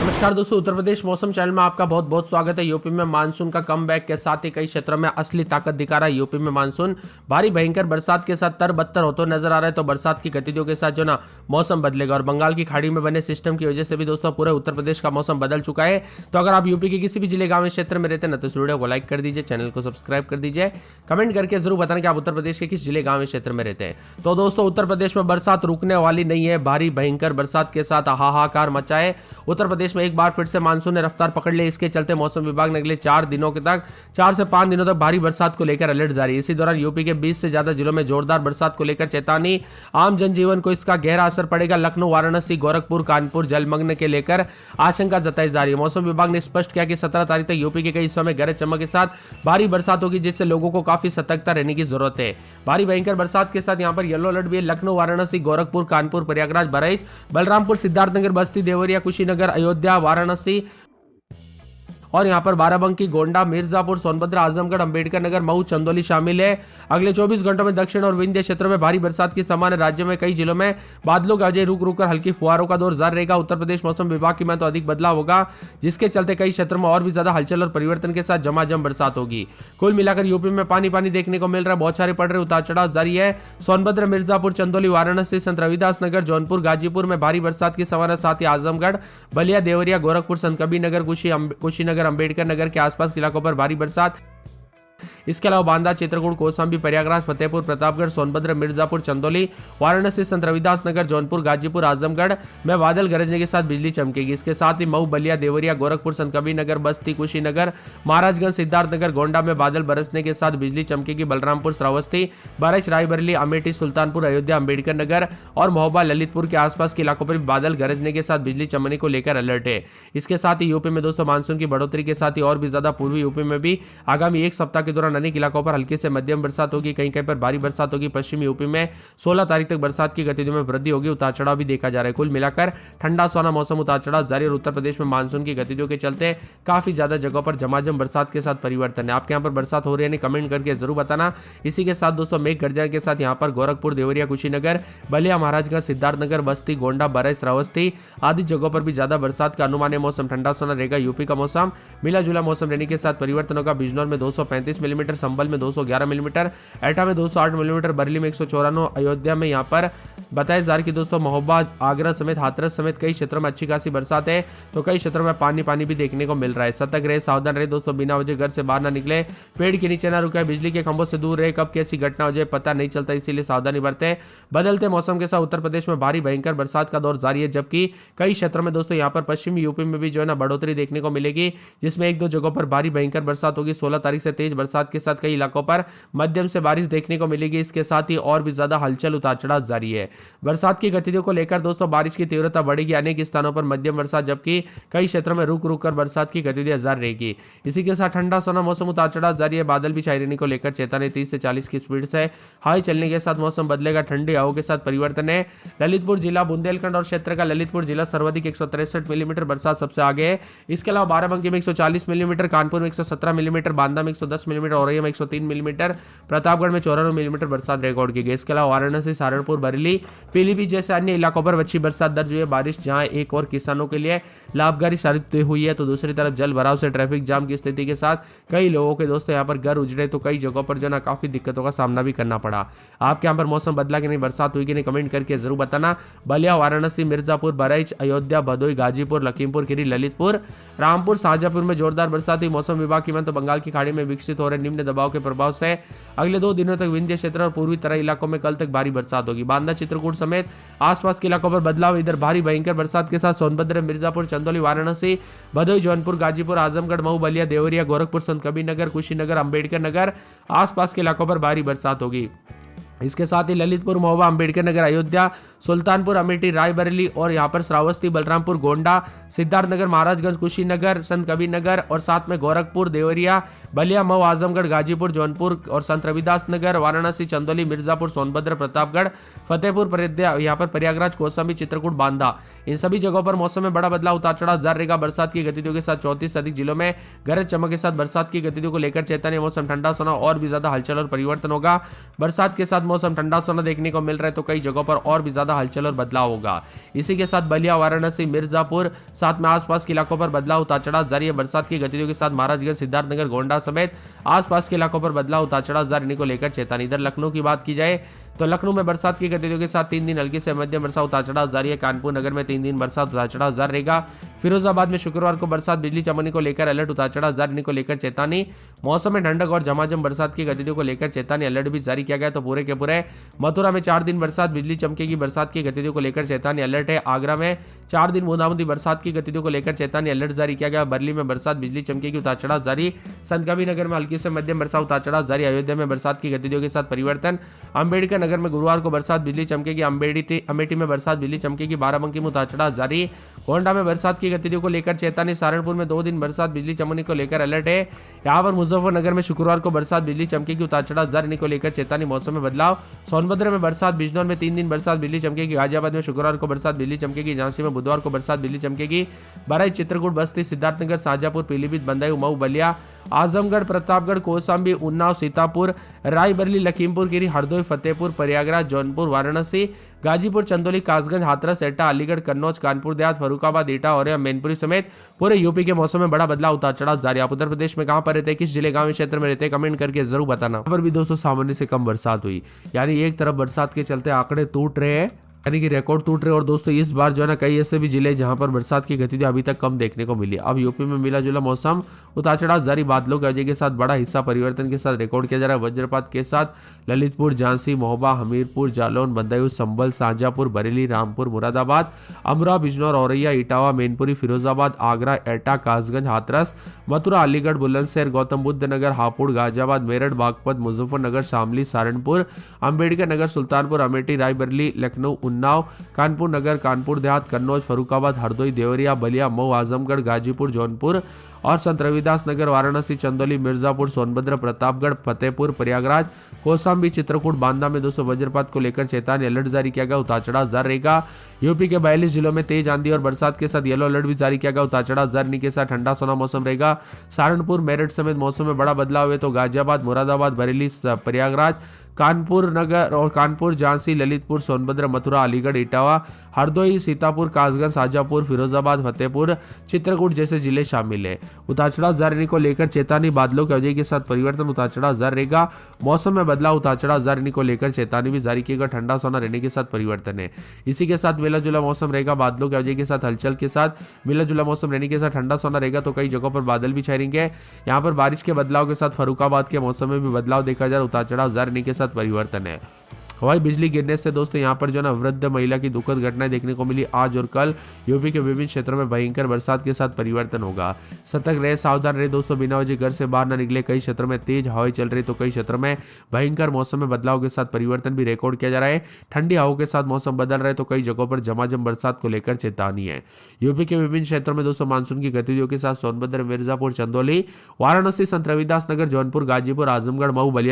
नमस्कार दोस्तों, उत्तर प्रदेश मौसम चैनल में आपका बहुत बहुत स्वागत है। यूपी में मानसून का कमबैक के साथ ही कई क्षेत्रों में असली ताकत दिखा रहा है। यूपी में मानसून भारी भयंकर बरसात के साथ तरबतर होते नजर आ रहा है। तो बरसात की गतिविधियों के साथ जो ना मौसम बदलेगा और बंगाल की खाड़ी में बने सिस्टम की वजह से भी दोस्तों पूरे उत्तर प्रदेश का मौसम बदल चुका है। तो अगर आप यूपी के किसी भी जिले गाँव क्षेत्र में रहते हैं ना, तो इस वीडियो को लाइक कर दीजिए, चैनल को सब्सक्राइब कर दीजिए, कमेंट करके जरूर बताना कि आप उत्तर प्रदेश के किस जिले गाँव क्षेत्र में रहते हैं। तो दोस्तों उत्तर प्रदेश में बरसात रुकने वाली नहीं है। भारी भयंकर बरसात के साथ हाहाकार मचा है। उत्तर प्रदेश में एक बार फिर से मानसून ने रफ्तार पकड़ ली। इसके चलते मौसम विभाग ने अगले 4 से 5 दिनों तक भारी बरसात को लेकर अलर्ट जारी है। इसी दौरान यूपी के 20 से ज्यादा जिलों में जोरदार बरसात को लेकर चेतावनी। आम जनजीवन को इसका गहरा असर पड़ेगा। लखनऊ, वाराणसी, गोरखपुर, कानपुर जलमग्न के लेकर आशंका जताई जा रही है। मौसम विभाग ने स्पष्ट किया कि 17 तारीख तक यूपी के कई हिस्सों में गरज चमक के साथ भारी बरसात होगी, जिससे लोगों को काफी सतर्कता रहने की जरूरत है। भारी भयंकर बरसात के साथ यहां पर येलो अलर्ट भी है। लखनऊ, वाराणसी, गोरखपुर, कानपुर, प्रयागराज, बहराइच, बलरामपुर, सिद्धार्थनगर, बस्ती, देवरिया, कुशीनगर, अयोध्या, वाराणसी और यहां पर बाराबंकी, गोंडा, मिर्जापुर, सोनभद्र, आजमगढ़, अंबेडकर नगर, मऊ, चंदौली शामिल है। अगले 24 घंटों में दक्षिण और विंध्य क्षेत्रों में भारी बरसात की संभावना। राज्य में कई जिलों में बादलों के अजय रुक रुक कर हल्की फुहारों का दौर जारी रहेगा। उत्तर प्रदेश मौसम विभाग की माने तो अधिक बदलाव होगा, जिसके चलते कई क्षेत्रों में और भी ज्यादा हलचल और परिवर्तन के साथ झमाझम बरसात होगी। कुल मिलाकर यूपी में पानी पानी देखने को मिल रहा है। बहुत सारे पड़ रहे, उतार चढ़ाव जारी है। सोनभद्र, मिर्जापुर, चंदौली, वाराणसी, संत रविदास नगर, जौनपुर, गाजीपुर में भारी बरसात की संभावना। साथ ही आजमगढ़, बलिया, देवरिया, गोरखपुर, संत कबीरनगर, कुशीनगर, अंबेडकर नगर के आसपास के इलाकों पर भारी बरसात। इसके अलावा बांदा, चित्रकूट, कौशाम्बी, प्रयागराज, फतेहपुर, प्रतापगढ़, सोनभद्र, मिर्जापुर, चंदौली, वाराणसी, संत रविदास नगर, जौनपुर, गाजीपुर, आजमगढ़ में बादल गरजने के साथ बिजली चमकेगी। इसके साथ ही मऊ, बलिया, देवरिया, गोरखपुर, संत कबीरनगर, बस्ती, कुशीनगर, महाराजगंज, सिद्धार्थनगर, गोंडा में बादल बरसने के साथ बिजली चमकेगी। बलरामपुर, श्रावस्ती, बहराइच, रायबरेली, अमेठी, सुल्तानपुर, अयोध्या, अंबेडकर नगर और महोबा, ललितपुर के आसपास के इलाकों पर बादल गरजने के साथ बिजली चमकने को लेकर अलर्ट है। इसके साथ ही यूपी में दोस्तों मानसून की बढ़ोतरी के साथ ही और भी ज्यादा पूर्वी यूपी में भी आगामी एक सप्ताह के दौरान अनेक इलाकों पर हल्की से मध्यम बरसात होगी, कहीं कहीं पर भारी बरसात होगी। पश्चिमी यूपी में 16 तारीख तक बरसात की गतिविधियों में वृद्धि होगी। उतार चढ़ाव भी देखा जा रहा है। कुल मिलाकर ठंडा सोना मौसम, उतार चढ़ाव जारी और उत्तर प्रदेश में मानसून की गतिविधियों के चलते काफी ज्यादा जगहों पर झमाझम बरसात के साथ परिवर्तन है। आपके यहाँ पर बरसात हो रही है नहीं, कमेंट करके जरूर बताना। इसी के साथ दोस्तों मेघ गर्जन के साथ यहाँ पर गोरखपुर, देवरिया, कुशीनगर, बलिया, महाराजगंज, सिद्धार्थनगर, बस्ती, गोंडा, बहराइच, श्रावस्ती आदि जगहों पर भी ज्यादा बरसात का अनुमान है। मौसम ठंडा सोना रहेगा। यूपी का मौसम मिला जुला मौसम रहने के साथ परिवर्तन होगा। बिजनौर में 235 मिलीमीटर, संभल में 211 मिलीमीटर, एटा में 208 मिलीमीटर, बरेली में 194, अयोध्या में यहाँ पर बताया जा रहा है कि दोस्तों महोबा, आगरा समेत हाथरस समेत कई क्षेत्रों में अच्छी खासी बरसात है। तो कई क्षेत्रों में पानी पानी भी देखने को मिल रहा है। सतर्क रहे, सावधान रहे दोस्तों, बिना वजह घर से बाहर ना निकले, पेड़ के नीचे ना रुके, बिजली के खंभों से दूर रहे। कब कैसी घटना हो जाए पता नहीं चलता, इसीलिए सावधानी बरतें। बदलते मौसम के साथ उत्तर प्रदेश में भारी भयंकर बरसात का दौर जारी है, जबकि कई क्षेत्रों में दोस्तों यहाँ पर पश्चिमी यूपी में भी जो है ना बढ़ोतरी देखने को मिलेगी, जिसमें एक दो जगहों पर भारी भयंकर बरसात होगी। 16 तारीख से तेज बरसात के साथ कई इलाकों पर मध्यम से बारिश देखने को मिलेगी। इसके साथ ही और भी ज्यादा हलचल, उतार चढ़ाव जारी है। बरसात की गतिविधियों को लेकर दोस्तों बारिश की तीव्रता बढ़ेगी। अनेक स्थानों पर मध्यम वर्षा, जबकि कई क्षेत्रों में रुक रुक कर बरसात की गतिविधियां जारी रहेगी। इसी के साथ ठंडा सोना मौसम, उतार चढ़ाव जारी है। बादल भी छाए रहने को लेकर चेतावनी। 30 से 40 की स्पीड से हवाएं चलने के साथ मौसम बदलेगा। ठंडी हवाओं के साथ परिवर्तन है। ललितपुर जिला, बुंदेलखंड और क्षेत्र का ललितपुर जिला सर्वाधिक 163 मिलीमीटर बरसात सबसे आगे है। इसके अलावा बाराबंकी में 140 मिलीमीटर, कानपुर में 117 मिलीमीटर, बांदा में 110 मिलीमीटर, औरैया में 103 मिलीमीटर, प्रतापगढ़ में 94 मिलीमीटर बरसात रिकॉर्ड की गई। इसके अलावा वाराणसी, सहारनपुर, बरेली, पीलीभीत जैसे अन्य इलाकों पर अच्छी बरसात दर्ज हुई है। बारिश जहां एक और किसानों के लिए लाभकारी साबित हुई है, तो दूसरी तरफ जल भराव से ट्रैफिक जाम की स्थिति के साथ कई लोगों के दोस्तों यहाँ पर घर उजड़े, तो कई जगहों पर जो ना काफी दिक्कतों का सामना भी करना पड़ा। आपके यहाँ पर मौसम बदला कि नहीं, बरसात हुई कि नहीं, कमेंट करके जरूर बताना। बलिया, वाराणसी, मिर्जापुर, बहराइच, अयोध्या, भदोई, गाजीपुर, लखीमपुर खीरी, ललितपुर, रामपुर, शाहजहांपुर में जोरदार बरसात हुई। मौसम विभाग की माने तो बंगाल की खाड़ी में विकसित हो रहे निम्न दबाव के प्रभाव से अगले 2 दिनों तक विंध्य क्षेत्र और पूर्वी तरह इलाकों में कल तक भारी बरसात होगी। बांदा, चित्रकूट समेत आसपास के इलाकों पर बदलाव। इधर भारी भयंकर बरसात के साथ सोनभद्र, मिर्जापुर, चंदौली, वाराणसी, भदोई, जौनपुर, गाजीपुर, आजमगढ़, मऊ, बलिया, देवरिया, गोरखपुर, संत कबीरनगर, कुशीनगर, अंबेडकर नगर आसपास के इलाकों पर भारी बरसात होगी। इसके साथ ही ललितपुर, महोबा, अंबेडकर नगर, अयोध्या, सुल्तानपुर, अमेठी, रायबरेली और यहाँ पर श्रावस्ती, बलरामपुर, गोंडा, सिद्धार्थनगर, महाराजगंज, कुशीनगर, संत कबीरनगर और साथ में गोरखपुर, देवरिया, बलिया, मऊ, आजमगढ़, गाजीपुर, जौनपुर और संत रविदास नगर, वाराणसी, चंदौली, मिर्जापुर, सोनभद्र, प्रतापगढ़, फतेहपुर, यहाँ पर प्रयागराज, कौशाम्बी, चित्रकूट, बांदा, इन सभी जगहों पर मौसम में बड़ा बदलाव, उतार चढ़ाव जारी रहेगा। बरसात की गतिविधियों के साथ 34 से अधिक जिलों में गरज चमक के साथ बरसात की गतिविधियों को लेकर चेतावनी। मौसम ठंडा सोना और भी ज्यादा हलचल और परिवर्तन होगा। बरसात के साथ मौसम ठंडा सोना देखने को मिल रहा है, तो कई जगहों पर और भी ज्यादा हलचल और बदलाव होगा। इसी के साथ बलिया, वाराणसी, मिर्जापुर, साथ में आसपास के इलाकों पर बदलाव उतार चढ़ाव जारी है। बरसात की गतिविधियों के साथ महाराजगंज, सिद्धार्थनगर, गोंडा समेत आसपास के इलाकों पर बदलाव उतार चढ़ाव जारी रहने को लेकर चेतावनी। इधर लखनऊ की बात की जाए तो लखनऊ में बरसात की गतिविधियों के साथ 3 दिन हल्की से मध्यम वर्षा उतार चढ़ाव जारी है। कानपुर नगर में 3 दिन बरसात उतार चढ़ाव जारी रहेगा। फिरोजाबाद में शुक्रवार को बरसात, बिजली चमकने को लेकर अलर्ट, उतार चढ़ाव जारी रहने को लेकर चेतावनी। मौसम में ठंडक और झमाझम बरसात की गतिविधियों को लेकर चेतावनी, अलर्ट भी जारी किया गया। तो पूरे के पूरे मथुरा में 4 दिन बरसात, बिजली चमकेगी, बरसात की गतिविधियों को लेकर चेतावनी, अलर्ट है। आगरा में 4 दिन बूंदाबांदी बरसात की गतिविधियों को लेकर चेतावनी, अलर्ट जारी किया गया। बरली में बरसात, बिजली चमकेगी, उतार चढ़ाव जारी। संतकबीर नगर में हल्की से मध्यम बरसात, उतार चढ़ाव जारी। अयोध्या में बरसात की गतिविधियों के साथ परिवर्तन। अंबेडकर नगर में गुरुवार को बरसात, बिजली चमकेगी। अमेठी में बरसात, बिजली चमकेगी। बाराबंकी में उतार चढ़ाव जारी। गोंडा में बरसात की गतिविधियों को लेकर चेतावनी। सहारनपुर में 2 दिन बरसात, बिजली चमकने को लेकर अलर्ट है। यहाँ पर मुजफ्फरनगर में शुक्रवार को बरसात, बिजली चमकेगी, उतार चढ़ाव जारी को लेकर चेतावनी। मौसम में बदलाव। सोनभद्र में बरसात, बिजनौर में 3 दिन बरसात, बिजली चमकेगी। गाजियाबाद में शुक्रवार को बरसात, बिजली चमकेगी। झांसी में बुधवार को बरसात, बिजली चमकेगी। बहराइच, चित्रकूट, बस्ती, सिद्धार्थनगर, शाजापुर, पीलीभीत, बंदायूं, मऊ, बलिया, आजमगढ़, प्रतापगढ़, कौशाम्बी, उन्नाव, सीतापुर, रायबरेली, लखीमपुर खीरी, हरदोई, फतेहपुर, प्रयागराज, जौनपुर, वाराणसी, गाजीपुर, चंदौली, कासगंज, हाथरस, एटा, अलीगढ़, कन्नौज, कानपुर देहात, फर्रुखाबाद, एटा और मैनपुरी समेत पूरे यूपी के मौसम में बड़ा बदलाव, उतार चढ़ाव जारी। आप उत्तर प्रदेश में कहां पर रहते हैं, किस जिले, गांव, क्षेत्र में रहते हैं, कमेंट करके जरूर बताना। यहाँ पर भी दोस्तों सामान्य से कम बरसात हुई, यानी एक तरफ बरसात के चलते आंकड़े टूट रहे हैं, यानी कि रिकॉर्ड टूट रहे। और दोस्तों इस बार जो है ना कई ऐसे भी जिले जहां पर बरसात की गतिविधि अभी तक कम देखने को मिली। अब यूपी में मिला जुला मौसम, उतार चढ़ाव जारी, बादलों की वजह के साथ बड़ा हिस्सा परिवर्तन के साथ रिकॉर्ड किया जा रहा है। वज्रपात के साथ ललितपुर, झांसी, महोबा, हमीरपुर, जालौन, बदायूं, संभल, शाहजहांपुर, बरेली, रामपुर, मुरादाबाद, अमरा, बिजनौर, औरैया, इटावा, मैनपुरी, फिरोजाबाद, आगरा, एटा, कासगंज, हाथरस, मथुरा, अलीगढ़, बुलंदशहर, गौतम बुद्ध नगर, हापुड़, गाजियाबाद, मेरठ, बागपत, मुजफ्फरनगर, शामली, सहारनपुर, अंबेडकर नगर, सुल्तानपुर, अमेठी, रायबरेली, लखनऊ, उन्नाव, कानपुर नगर, कानपुर देहात, कन्नौज, फर्रुखाबाद, हरदोई, देवरिया, बलिया, मऊ, आजमगढ़, गाजीपुर, जौनपुर और संत रविदास नगर, वाराणसी, चंदौली, मिर्जापुर, सोनभद्र, प्रतापगढ़, फतेहपुर, प्रयागराज, कौशाम्बी, चित्रकूट, बांदा में 200 वज्रपात को लेकर चेतावनी, अलर्ट जारी किया गया। उतार चढ़ाव जारी रहेगा। यूपी के 42 जिलों में तेज आंधी और बरसात के साथ येलो अलर्ट भी जारी किया गया। उतार चढ़ाव जारी के साथ ठंडा सोना मौसम रहेगा। सहारनपुर, मेरठ समेत मौसम में बड़ा बदलाव हुए तो गाजियाबाद, मुरादाबाद, बरेली, प्रयागराज, कानपुर नगर और कानपुर, झांसी, ललितपुर, सोनभद्र, मथुरा, अलीगढ़, इटावा, हरदोई, सीतापुर, कासगंज, शाजापुर, फिरोजाबाद, फतेहपुर, चित्रकूट जैसे जिले शामिल है। उतार चढ़ाव जारी को लेकर चेतावनी, बादलों की वजह के साथ परिवर्तन, उतार चढ़ाव जारी रहेगा। मौसम में बदलाव, उतार चढ़ाव जारी को लेकर चेतावनी भी जारी किएगा। ठंडा सोना रहने के साथ परिवर्तन है। इसी के साथ मिला जुला मौसम रहेगा। बादलों की वजह के साथ हलचल के साथ मिला जुला मौसम रहने के साथ ठंडा सोना रहेगा। तो कई जगहों पर बादल भी छाए रहेंगे। यहाँ पर बारिश के बदलाव के साथ फर्रुखाबाद के मौसम में भी बदलाव देखा जा रहा है। उतार चढ़ाव जारी के साथ परिवर्तन है। हवाई बिजली गिरने से दोस्तों यहाँ पर जो ना वृद्ध महिला की दुखद घटनाएं देखने को मिली। आज और कल यूपी के विभिन्न क्षेत्रों में भयंकर बरसात के साथ परिवर्तन होगा। सतर्क रहे, सावधान रहे दोस्तों, बिना वजह घर से बाहर न निकले। कई क्षेत्रों में तेज हवाएं चल रही तो कई क्षेत्रों में भयंकर मौसम में बदलाव के साथ परिवर्तन भी रिकॉर्ड किया जा रहा है। ठंडी हवाओं के साथ मौसम बदल रहा है तो कई जगहों पर झमाझम बरसात को लेकर चेतावनी है। यूपी के विभिन्न क्षेत्रों में दोस्तों मानसून की गतिविधियों के साथ सोनभद्र, मिर्जापुर, चंदौली, वाराणसी, संत रविदास नगर, जौनपुर, गाजीपुर, आजमगढ़, मऊ, बलिया